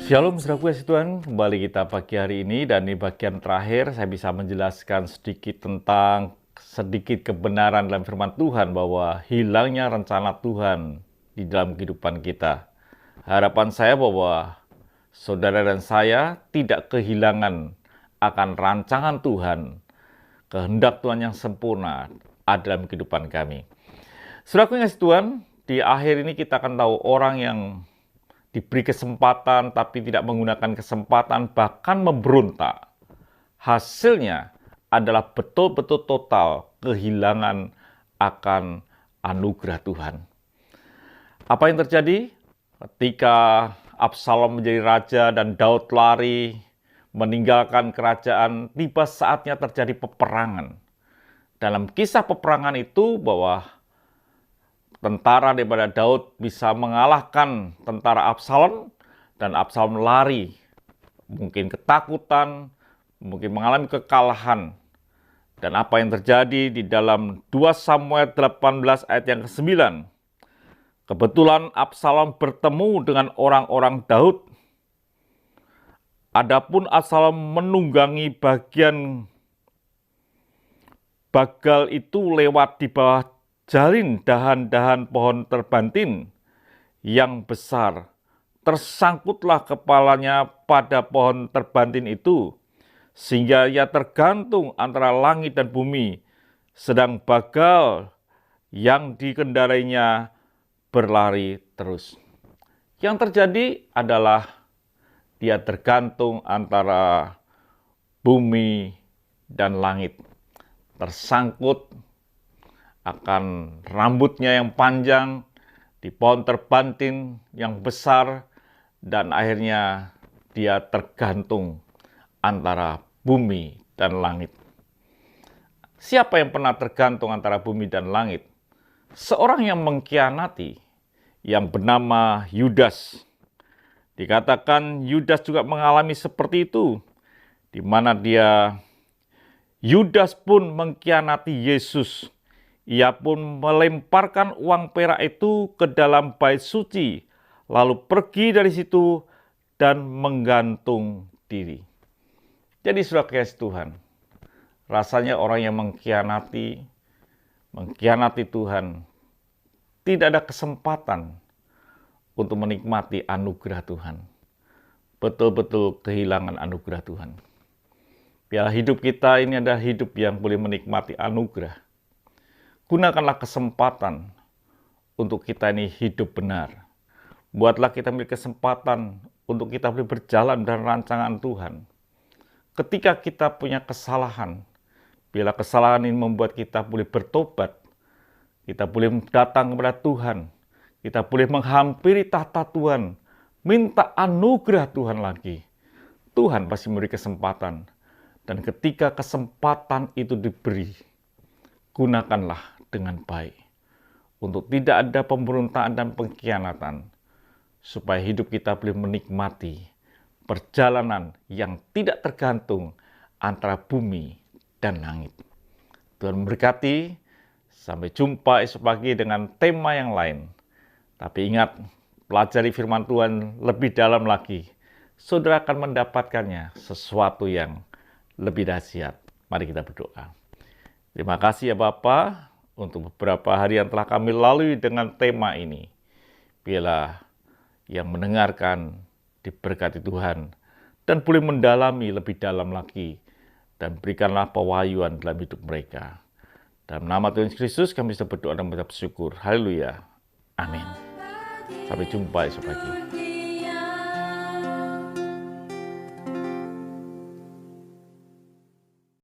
Shalom saudaraku kasih Tuhan, kembali kita pagi hari ini dan di bagian terakhir saya bisa menjelaskan sedikit kebenaran dalam firman Tuhan bahwa hilangnya rencana Tuhan di dalam kehidupan kita. Harapan saya bahwa saudara dan saya tidak kehilangan akan rancangan Tuhan, kehendak Tuhan yang sempurna ada dalam kehidupan kami. Saudaraku yang kasih Tuhan, di akhir ini kita akan tahu orang yang diberi kesempatan tapi tidak menggunakan kesempatan, bahkan memberontak. Hasilnya adalah betul-betul total kehilangan akan anugerah Tuhan. Apa yang terjadi ketika Absalom menjadi raja dan Daud lari meninggalkan kerajaan? Tiba saatnya terjadi peperangan. Dalam kisah peperangan itu bahwa tentara daripada Daud bisa mengalahkan tentara Absalom, dan Absalom lari, mungkin ketakutan, mungkin mengalami kekalahan. Dan apa yang terjadi di dalam 2 Samuel 18 ayat yang ke-9, kebetulan Absalom bertemu dengan orang-orang Daud. Adapun Absalom menunggangi bagian bagal itu lewat di bawah jalin dahan-dahan pohon terbantin yang besar. Tersangkutlah kepalanya pada pohon terbantin itu, sehingga ia tergantung antara langit dan bumi, sedang bagal yang dikendarainya berlari terus. Yang terjadi adalah dia tergantung antara bumi dan langit, tersangkut akan rambutnya yang panjang di pohon terbantin yang besar, dan akhirnya dia tergantung antara bumi dan langit. Siapa yang pernah tergantung antara bumi dan langit? Seorang yang mengkhianati yang bernama Yudas. Dikatakan Yudas juga mengalami seperti itu, di mana Yudas pun mengkhianati Yesus. Ia pun melemparkan uang perak itu ke dalam bait suci, lalu pergi dari situ dan menggantung diri. Jadi saudara kasih Tuhan, rasanya orang yang mengkhianati Tuhan, tidak ada kesempatan untuk menikmati anugerah Tuhan. Betul-betul kehilangan anugerah Tuhan. Biar hidup kita ini adalah hidup yang boleh menikmati anugerah. Gunakanlah kesempatan untuk kita ini hidup benar. Buatlah kita memiliki kesempatan untuk kita boleh berjalan dalam rancangan Tuhan. Ketika kita punya kesalahan, bila kesalahan ini membuat kita boleh bertobat, kita boleh datang kepada Tuhan, kita boleh menghampiri tahta Tuhan, minta anugerah Tuhan lagi. Tuhan pasti memberi kesempatan. Dan ketika kesempatan itu diberi, gunakanlah dengan baik, untuk tidak ada pemberontakan dan pengkhianatan, supaya hidup kita boleh menikmati perjalanan yang tidak tergantung antara bumi dan langit. Tuhan memberkati. Sampai jumpa esok pagi dengan tema yang lain. Tapi ingat, pelajari firman Tuhan lebih dalam lagi. Saudara akan mendapatkannya sesuatu yang lebih dahsyat. Mari kita berdoa. Terima kasih ya Bapa, untuk beberapa hari yang telah kami lalui dengan tema ini. Biarlah yang mendengarkan diberkati Tuhan dan boleh mendalami lebih dalam lagi, dan berikanlah pewahyuan dalam hidup mereka. Dalam nama Tuhan Yesus Kristus kami bisa berdoa dan mengucap syukur. Haleluya. Amin. Sampai jumpa esok pagi.